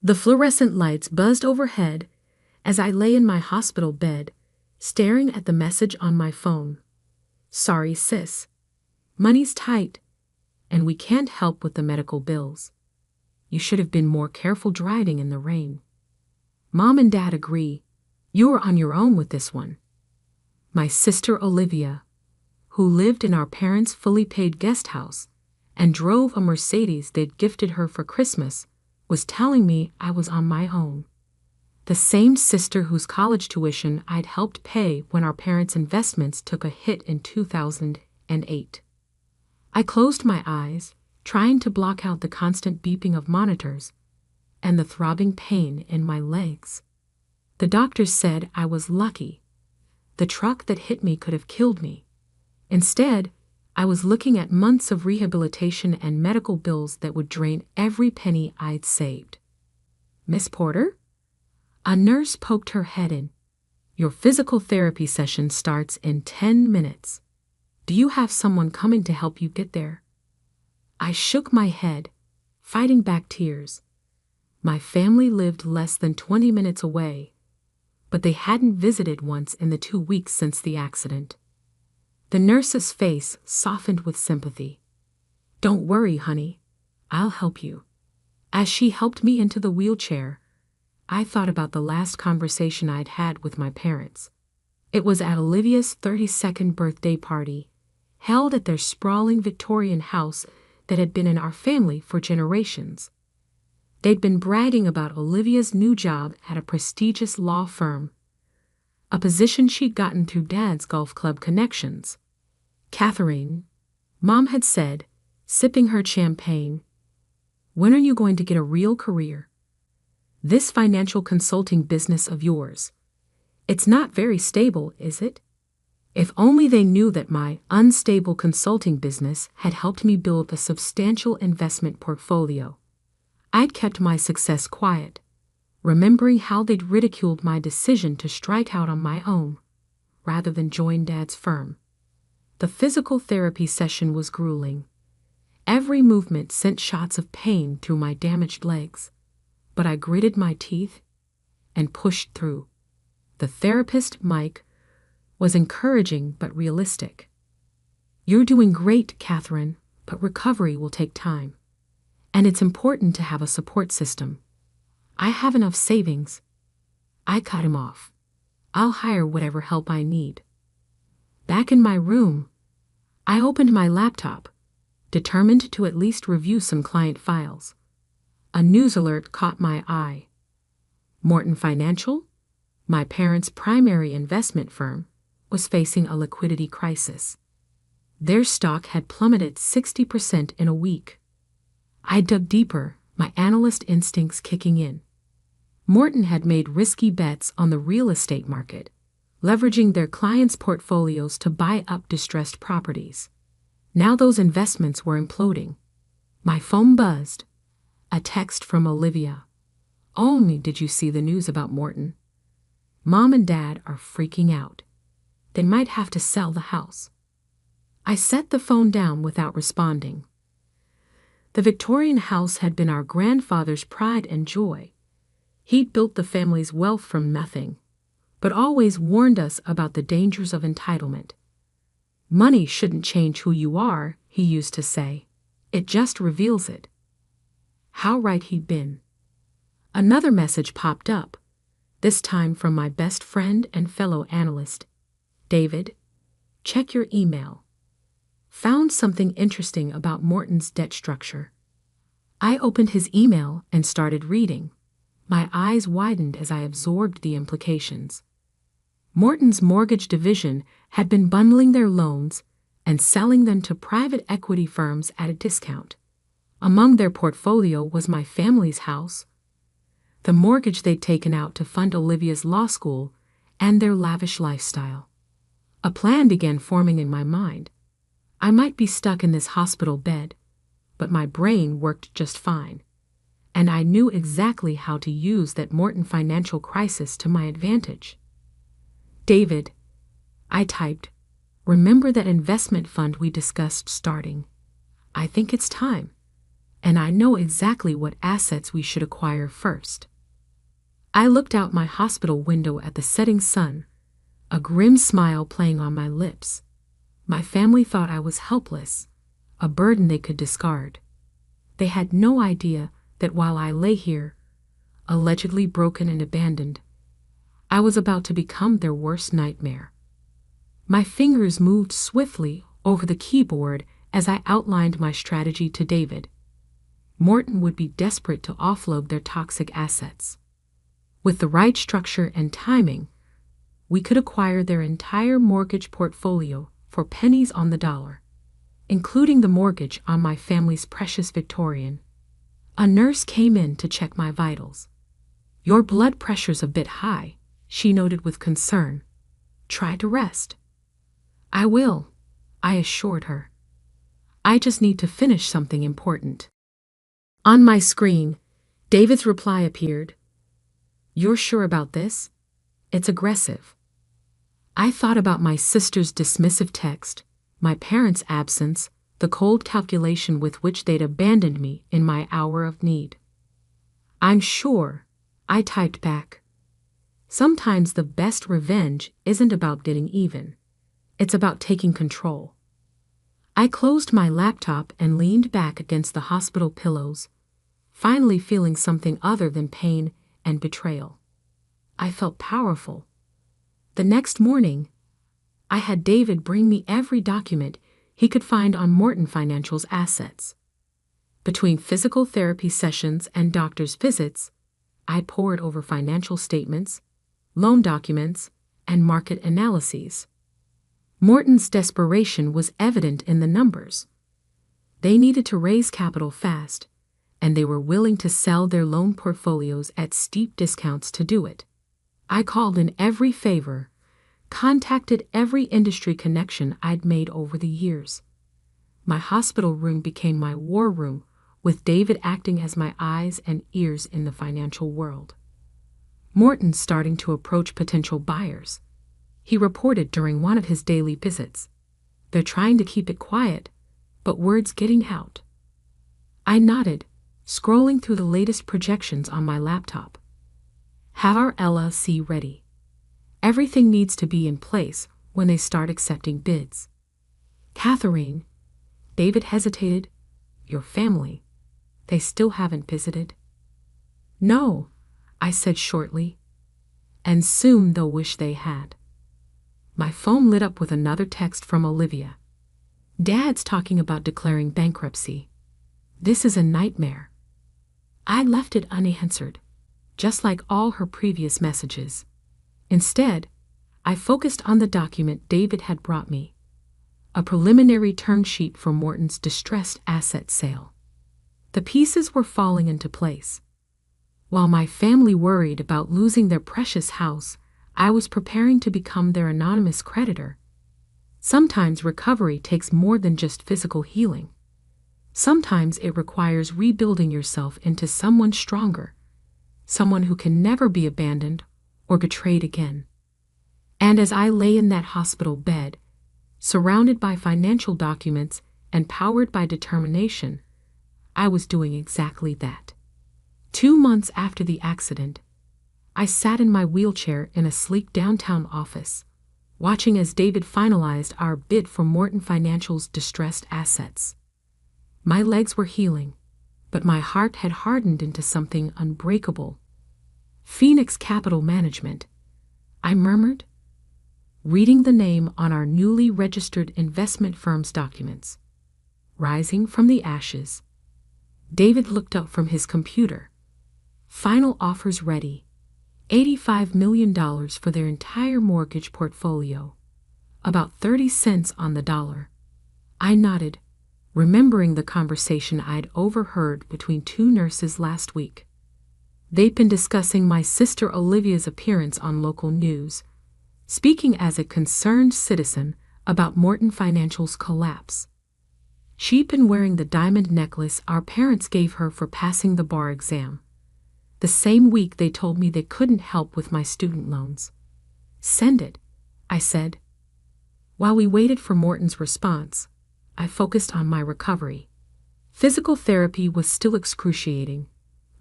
The fluorescent lights buzzed overhead as I lay in my hospital bed, staring at the message on my phone. Sorry, sis. Money's tight, and we can't help with the medical bills. You should have been more careful driving in the rain. Mom and Dad agree. You are on your own with this one. My sister Olivia, who lived in our parents' fully paid guest house and drove a Mercedes they'd gifted her for Christmas, was telling me I was on my own. The same sister whose college tuition I'd helped pay when our parents' investments took a hit in 2008. I closed my eyes, trying to block out the constant beeping of monitors and the throbbing pain in my legs. The doctors said I was lucky. The truck that hit me could have killed me. Instead, I was looking at months of rehabilitation and medical bills that would drain every penny I'd saved. Miss Porter? A nurse poked her head in. Your physical therapy session starts in 10 minutes. Do you have someone coming to help you get there? I shook my head, fighting back tears. My family lived less than 20 minutes away, but they hadn't visited once in the 2 weeks since the accident. The nurse's face softened with sympathy. Don't worry, honey. I'll help you. As she helped me into the wheelchair, I thought about the last conversation I'd had with my parents. It was at Olivia's 32nd birthday party, held at their sprawling Victorian house that had been in our family for generations. They'd been bragging about Olivia's new job at a prestigious law firm, a position she'd gotten through Dad's golf club connections. Catherine, Mom had said, sipping her champagne, when are you going to get a real career? This financial consulting business of yours, it's not very stable, is it? If only they knew that my unstable consulting business had helped me build a substantial investment portfolio. I'd kept my success quiet, remembering how they'd ridiculed my decision to strike out on my own, rather than join Dad's firm. The physical therapy session was grueling. Every movement sent shots of pain through my damaged legs, but I gritted my teeth and pushed through. The therapist, Mike, was encouraging but realistic. You're doing great, Catherine, but recovery will take time. And it's important to have a support system. I have enough savings. I cut him off. I'll hire whatever help I need. Back in my room, I opened my laptop, determined to at least review some client files. A news alert caught my eye. Morton Financial, my parents' primary investment firm, was facing a liquidity crisis. Their stock had plummeted 60% in a week. I dug deeper, my analyst instincts kicking in. Morton had made risky bets on the real estate market, leveraging their clients' portfolios to buy up distressed properties. Now those investments were imploding. My phone buzzed. A text from Olivia. Only did you see the news about Morton? Mom and Dad are freaking out. They might have to sell the house. I set the phone down without responding. The Victorian house had been our grandfather's pride and joy. He'd built the family's wealth from nothing, but always warned us about the dangers of entitlement. Money shouldn't change who you are, he used to say. It just reveals it. How right he'd been. Another message popped up, this time from my best friend and fellow analyst. David, check your email. Found something interesting about Morton's debt structure. I opened his email and started reading. My eyes widened as I absorbed the implications. Morton's mortgage division had been bundling their loans and selling them to private equity firms at a discount. Among their portfolio was my family's house, the mortgage they'd taken out to fund Olivia's law school, and their lavish lifestyle. A plan began forming in my mind. I might be stuck in this hospital bed, but my brain worked just fine, and I knew exactly how to use that Morton financial crisis to my advantage. David, I typed, remember that investment fund we discussed starting? I think it's time. and I know exactly what assets we should acquire first. I looked out my hospital window at the setting sun, a grim smile playing on my lips. My family thought I was helpless, a burden they could discard. They had no idea that while I lay here, allegedly broken and abandoned, I was about to become their worst nightmare. My fingers moved swiftly over the keyboard as I outlined my strategy to David. Morton would be desperate to offload their toxic assets. With the right structure and timing, we could acquire their entire mortgage portfolio for pennies on the dollar, including the mortgage on my family's precious Victorian. A nurse came in to check my vitals. "Your blood pressure's a bit high," she noted with concern. "Try to rest." "I will," I assured her. "I just need to finish something important." On my screen, David's reply appeared. "You're sure about this? It's aggressive." I thought about my sister's dismissive text, my parents' absence, the cold calculation with which they'd abandoned me in my hour of need. "I'm sure," I typed back. Sometimes the best revenge isn't about getting even. It's about taking control. I closed my laptop and leaned back against the hospital pillows, finally feeling something other than pain and betrayal. I felt powerful. The next morning, I had David bring me every document he could find on Morton Financial's assets. Between physical therapy sessions and doctor's visits, I pored over financial statements, loan documents, and market analyses. Morton's desperation was evident in the numbers. They needed to raise capital fast, and they were willing to sell their loan portfolios at steep discounts to do it. I called in every favor, contacted every industry connection I'd made over the years. My hospital room became my war room, with David acting as my eyes and ears in the financial world. Morton's starting to approach potential buyers. He reported during one of his daily visits. "They're trying to keep it quiet, but word's getting out." I nodded, scrolling through the latest projections on my laptop. "Have our LLC ready. Everything needs to be in place when they start accepting bids." "Catherine," David hesitated, "your family, they still haven't visited?" "No," I said shortly, "and soon they'll wish they had." My phone lit up with another text from Olivia. "Dad's talking about declaring bankruptcy. This is a nightmare." I left it unanswered, just like all her previous messages. Instead, I focused on the document David had brought me, a preliminary term sheet for Morton's distressed asset sale. The pieces were falling into place. While my family worried about losing their precious house, I was preparing to become their anonymous creditor. Sometimes recovery takes more than just physical healing. Sometimes it requires rebuilding yourself into someone stronger, someone who can never be abandoned or betrayed again. And as I lay in that hospital bed, surrounded by financial documents and powered by determination, I was doing exactly that. 2 months after the accident, I sat in my wheelchair in a sleek downtown office, watching as David finalized our bid for Morton Financial's distressed assets. My legs were healing, but my heart had hardened into something unbreakable. "Phoenix Capital Management," I murmured, reading the name on our newly registered investment firm's documents. Rising from the ashes, David looked up from his computer. "Final offers ready. $85 million for their entire mortgage portfolio. About 30 cents on the dollar." I nodded, remembering the conversation I'd overheard between 2 nurses last week. They'd been discussing my sister Olivia's appearance on local news, speaking as a concerned citizen about Morton Financial's collapse. She'd been wearing the diamond necklace our parents gave her for passing the bar exam. The same week they told me they couldn't help with my student loans. "Send it," I said. While we waited for Morton's response, I focused on my recovery. Physical therapy was still excruciating,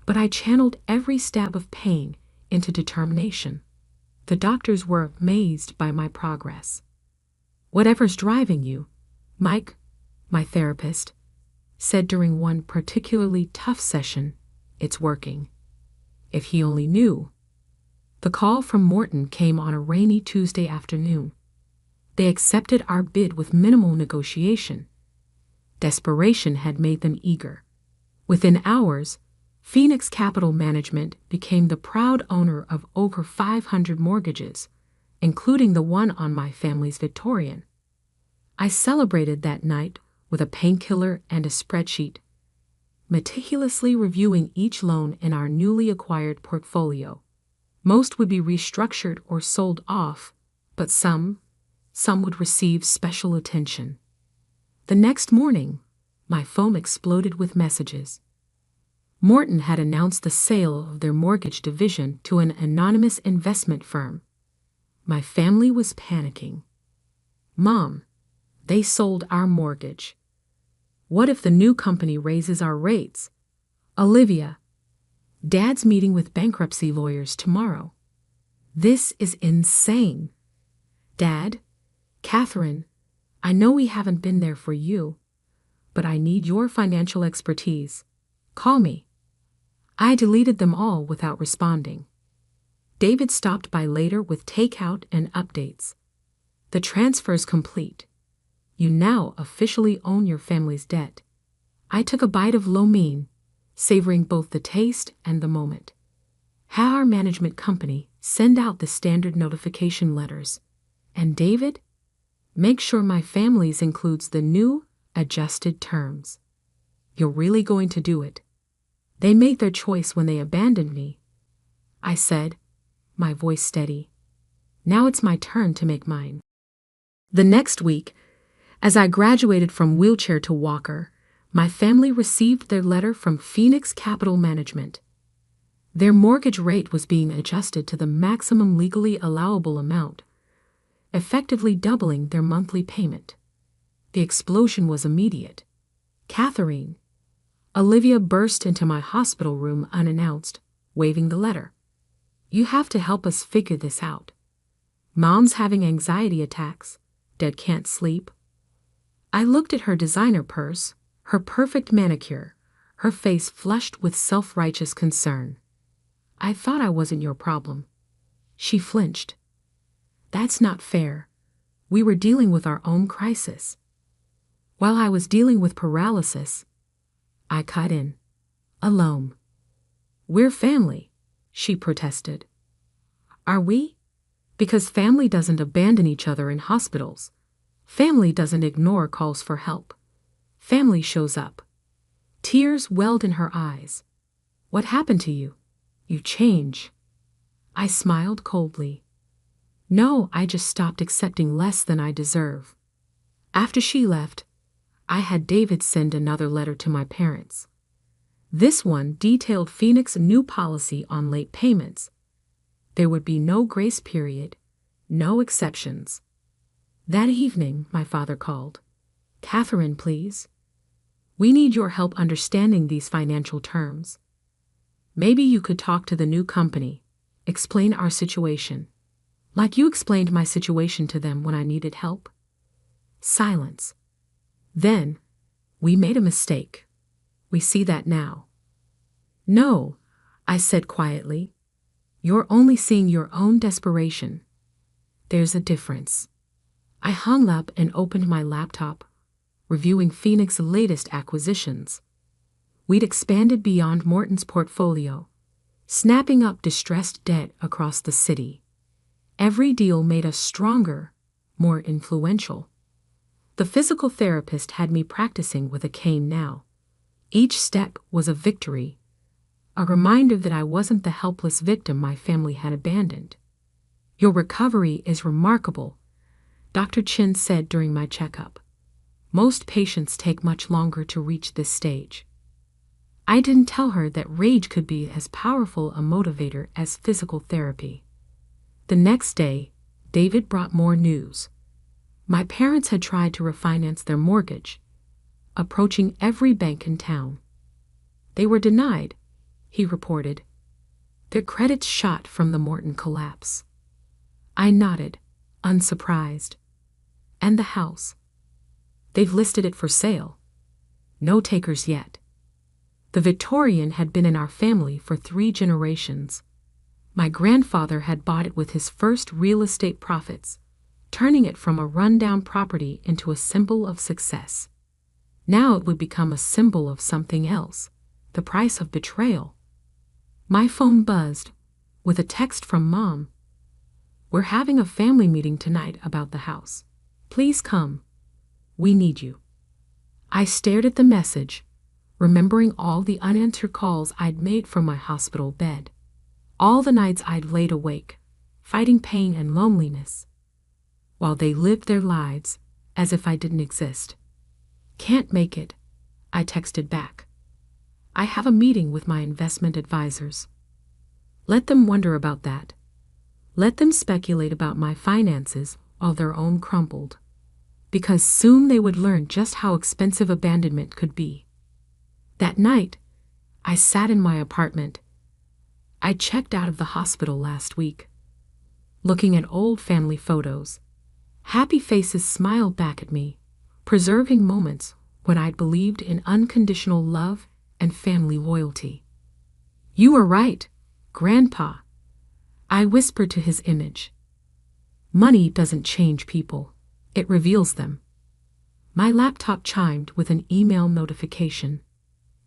but I channeled every stab of pain into determination. The doctors were amazed by my progress. "Whatever's driving you, Mike," my therapist said during one particularly tough session, "it's working." If he only knew. The call from Morton came on a rainy Tuesday afternoon. They accepted our bid with minimal negotiation. Desperation had made them eager. Within hours, Phoenix Capital Management became the proud owner of over 500 mortgages, including the one on my family's Victorian. I celebrated that night with a painkiller and a spreadsheet, meticulously reviewing each loan in our newly acquired portfolio. Most would be restructured or sold off, but some would receive special attention. The next morning, my phone exploded with messages. Morton had announced the sale of their mortgage division to an anonymous investment firm. My family was panicking. "Mom, they sold our mortgage. What if the new company raises our rates? Olivia, Dad's meeting with bankruptcy lawyers tomorrow. This is insane. Dad, Catherine, I know we haven't been there for you, but I need your financial expertise. Call me." I deleted them all without responding. David stopped by later with takeout and updates. "The transfer's complete. You now officially own your family's debt." I took a bite of lo mein, savoring both the taste and the moment. Had our management company send out the standard notification letters. And David, make sure my family's includes the new, adjusted terms. "You're really going to do it? They made their choice when they abandoned me," I said, my voice steady. "Now it's my turn to make mine." The next week, as I graduated from wheelchair to walker, my family received their letter from Phoenix Capital Management. Their mortgage rate was being adjusted to the maximum legally allowable amount, effectively doubling their monthly payment. The explosion was immediate. "Catherine," Olivia burst into my hospital room unannounced, waving the letter. "You have to help us figure this out. Mom's having anxiety attacks. Dad can't sleep." I looked at her designer purse, her perfect manicure, her face flushed with self-righteous concern. "I thought I wasn't your problem." She flinched. "That's not fair. We were dealing with our own crisis." While I was dealing with paralysis, I cut in. "Alone. We're family," she protested. "Are we? Because family doesn't abandon each other in hospitals. Family doesn't ignore calls for help. Family shows up." Tears welled in her eyes. "What happened to you? You change." I smiled coldly. "No, I just stopped accepting less than I deserve." After she left, I had David send another letter to my parents. This one detailed Phoenix's new policy on late payments. There would be no grace period, no exceptions. That evening, my father called. "Catherine, please. We need your help understanding these financial terms. Maybe you could talk to the new company, explain our situation, like you explained my situation to them when I needed help." Silence. Then, "We made a mistake. We see that now." "No," I said quietly. "You're only seeing your own desperation. There's a difference." I hung up and opened my laptop, reviewing Phoenix's latest acquisitions. We'd expanded beyond Morton's portfolio, snapping up distressed debt across the city. Every deal made us stronger, more influential. The physical therapist had me practicing with a cane now. Each step was a victory, a reminder that I wasn't the helpless victim my family had abandoned. "Your recovery is remarkable," Dr. Chin said during my checkup. "Most patients take much longer to reach this stage." I didn't tell her that rage could be as powerful a motivator as physical therapy. The next day, David brought more news. My parents had tried to refinance their mortgage, approaching every bank in town. They were denied, he reported. Their credits shot from the Morton collapse. I nodded, unsurprised. And the house? They've listed it for sale. No takers yet. The Victorian had been in our family for 3 generations. My grandfather had bought it with his first real estate profits, turning it from a rundown property into a symbol of success. Now it would become a symbol of something else, the price of betrayal. My phone buzzed, with a text from Mom. We're having a family meeting tonight about the house. Please come. We need you. I stared at the message, remembering all the unanswered calls I'd made from my hospital bed. All the nights I'd laid awake, fighting pain and loneliness, while they lived their lives as if I didn't exist. Can't make it, I texted back. I have a meeting with my investment advisors. Let them wonder about that. Let them speculate about my finances while their own crumbled. Because soon they would learn just how expensive abandonment could be. That night, I sat in my apartment. I checked out of the hospital last week, looking at old family photos. Happy faces smiled back at me, preserving moments when I'd believed in unconditional love and family loyalty. You were right, Grandpa, I whispered to his image. Money doesn't change people, it reveals them. My laptop chimed with an email notification.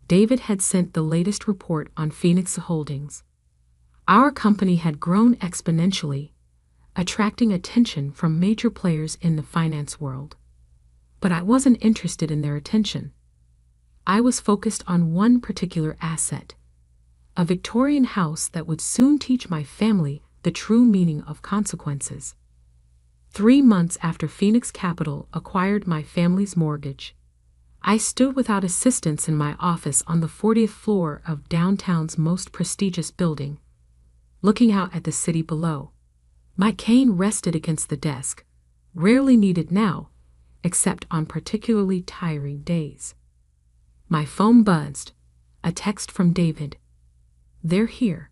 David had sent the latest report on Phoenix Holdings. Our company had grown exponentially, attracting attention from major players in the finance world. But I wasn't interested in their attention. I was focused on one particular asset, a Victorian house that would soon teach my family the true meaning of consequences. 3 months after Phoenix Capital acquired my family's mortgage, I stood without assistance in my office on the 40th floor of downtown's most prestigious building, looking out at the city below. My cane rested against the desk, rarely needed now, except on particularly tiring days. My phone buzzed, a text from David. They're here.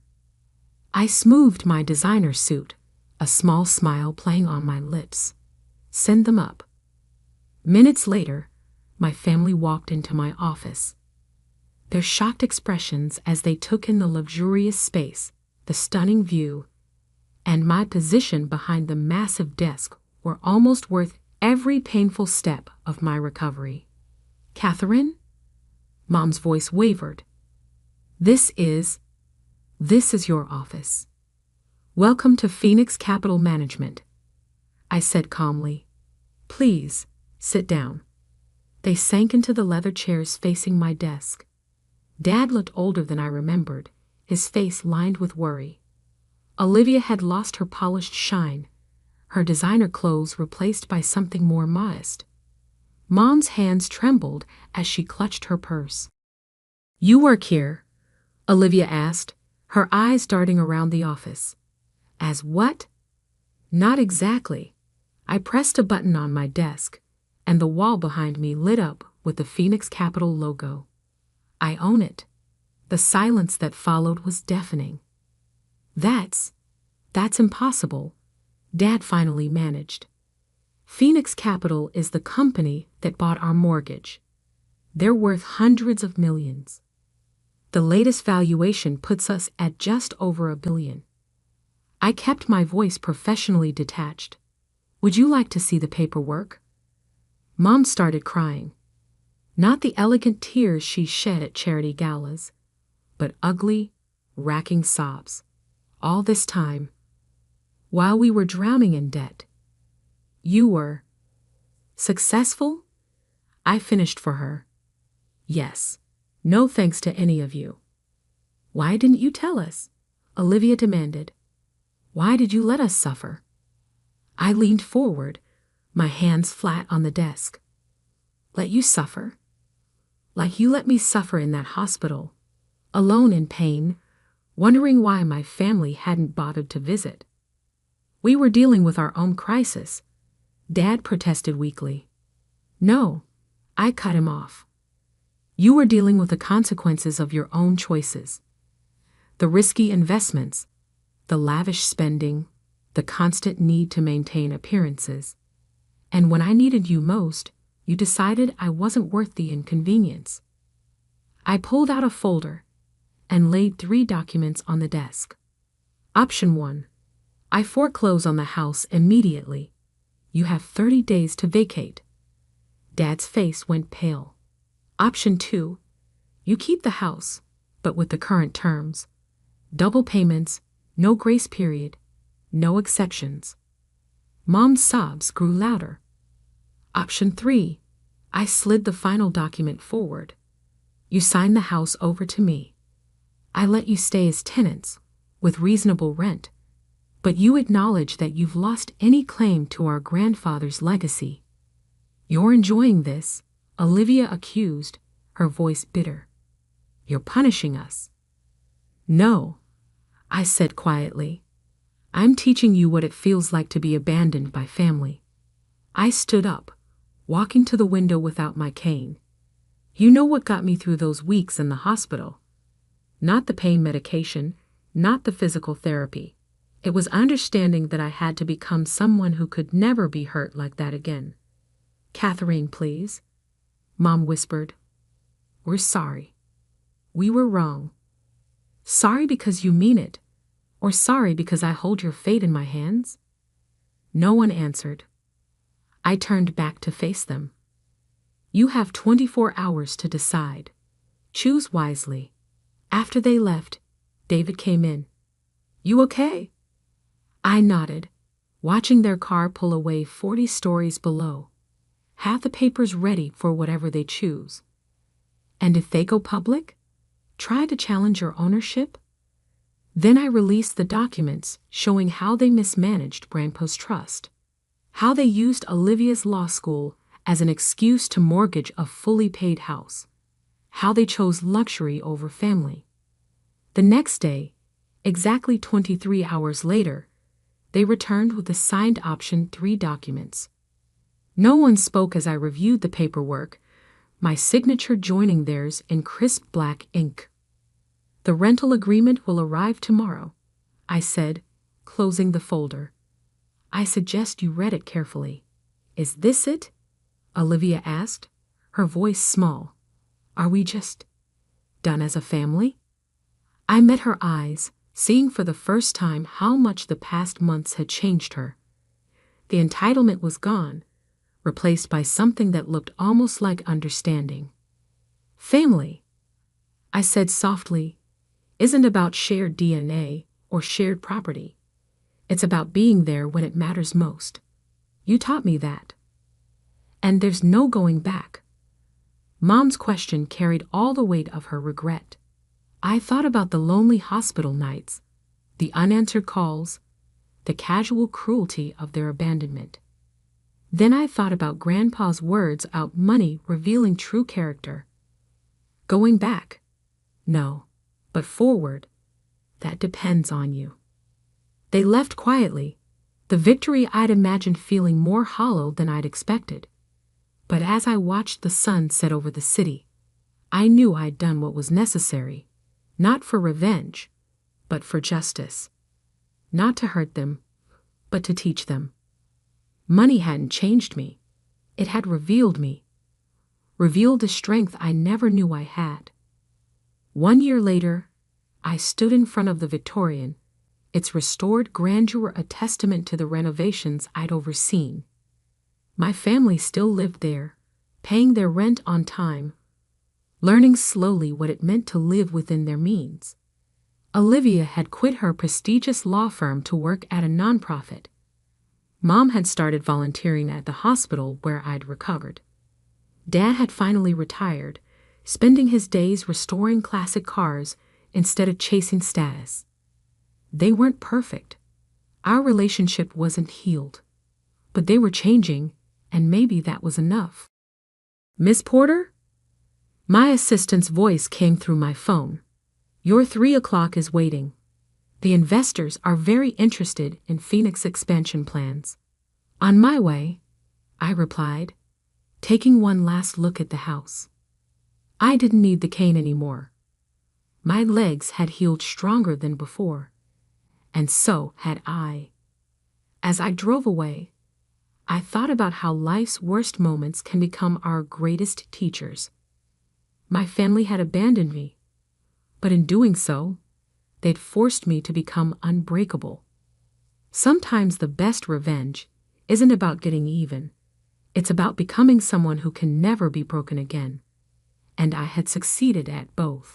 I smoothed my designer suit, a small smile playing on my lips. Send them up. Minutes later, my family walked into my office. Their shocked expressions as they took in the luxurious space, the stunning view, and my position behind the massive desk were almost worth every painful step of my recovery. Catherine? Mom's voice wavered. This is your office. Welcome to Phoenix Capital Management, I said calmly. Please, sit down. They sank into the leather chairs facing my desk. Dad looked older than I remembered, his face lined with worry. Olivia had lost her polished shine, her designer clothes replaced by something more modest. Mom's hands trembled as she clutched her purse. You work here? Olivia asked, her eyes darting around the office. As what? Not exactly. I pressed a button on my desk, and the wall behind me lit up with the Phoenix Capital logo. I own it. The silence that followed was deafening. That's impossible, Dad finally managed. Phoenix Capital is the company that bought our mortgage. They're worth hundreds of millions. The latest valuation puts us at just over $1 billion. I kept my voice professionally detached. Would you like to see the paperwork? Mom started crying. Not the elegant tears she shed at charity galas, but ugly, racking sobs. All this time, while we were drowning in debt. You were successful? I finished for her. Yes. No thanks to any of you. Why didn't you tell us? Olivia demanded. Why did you let us suffer? I leaned forward, my hands flat on the desk. Let you suffer? Like you let me suffer in that hospital, alone in pain, wondering why my family hadn't bothered to visit. We were dealing with our own crisis, Dad protested weakly. No, I cut him off. You were dealing with the consequences of your own choices. The risky investments, the lavish spending, the constant need to maintain appearances. And when I needed you most, you decided I wasn't worth the inconvenience. I pulled out a folder and laid 3 documents on the desk. Option 1. I foreclose on the house immediately. You have 30 days to vacate. Dad's face went pale. Option 2. You keep the house, but with the current terms. Double payments, no grace period, no exceptions. Mom's sobs grew louder. Option 3. I slid the final document forward. You sign the house over to me. I let you stay as tenants, with reasonable rent, but you acknowledge that you've lost any claim to our grandfather's legacy. You're enjoying this, Olivia accused, her voice bitter. You're punishing us. No, I said quietly. I'm teaching you what it feels like to be abandoned by family. I stood up, walking to the window without my cane. You know what got me through those weeks in the hospital? Not the pain medication, not the physical therapy. It was understanding that I had to become someone who could never be hurt like that again. Catherine, please. Mom whispered. We're sorry. We were wrong. Sorry because you mean it, or sorry because I hold your fate in my hands? No one answered. I turned back to face them. You have 24 hours to decide. Choose wisely. After they left, David came in. You okay? I nodded, watching their car pull away 40 stories below. Have the papers ready for whatever they choose. And if they go public, try to challenge your ownership? Then I released the documents showing how they mismanaged Grandpa's trust, how they used Olivia's law school as an excuse to mortgage a fully paid house, how they chose luxury over family. The next day, exactly 23 hours later, they returned with the signed option 3 documents. No one spoke as I reviewed the paperwork, my signature joining theirs in crisp black ink. The rental agreement will arrive tomorrow, I said, closing the folder. I suggest you read it carefully. Is this it? Olivia asked, her voice small. Are we just done as a family? I met her eyes, seeing for the first time how much the past months had changed her. The entitlement was gone, replaced by something that looked almost like understanding. Family, I said softly, isn't about shared DNA or shared property. It's about being there when it matters most. You taught me that. And there's no going back. Mom's question carried all the weight of her regret. I thought about the lonely hospital nights, the unanswered calls, the casual cruelty of their abandonment. Then I thought about Grandpa's words about money revealing true character. Going back? No, but forward. That depends on you. They left quietly, the victory I'd imagined feeling more hollow than I'd expected. But as I watched the sun set over the city, I knew I'd done what was necessary, not for revenge, but for justice. Not to hurt them, but to teach them. Money hadn't changed me. It had revealed me. Revealed a strength I never knew I had. 1 year later, I stood in front of the Victorian, its restored grandeur a testament to the renovations I'd overseen. My family still lived there, paying their rent on time, learning slowly what it meant to live within their means. Olivia had quit her prestigious law firm to work at a nonprofit. Mom had started volunteering at the hospital where I'd recovered. Dad had finally retired, spending his days restoring classic cars instead of chasing status. They weren't perfect. Our relationship wasn't healed. But they were changing, and maybe that was enough. Miss Porter? My assistant's voice came through my phone. Your 3 o'clock is waiting. The investors are very interested in Phoenix expansion plans. On my way, I replied, taking one last look at the house. I didn't need the cane anymore. My legs had healed stronger than before, and so had I. As I drove away, I thought about how life's worst moments can become our greatest teachers. My family had abandoned me, but in doing so, they'd forced me to become unbreakable. Sometimes the best revenge isn't about getting even. It's about becoming someone who can never be broken again. And I had succeeded at both.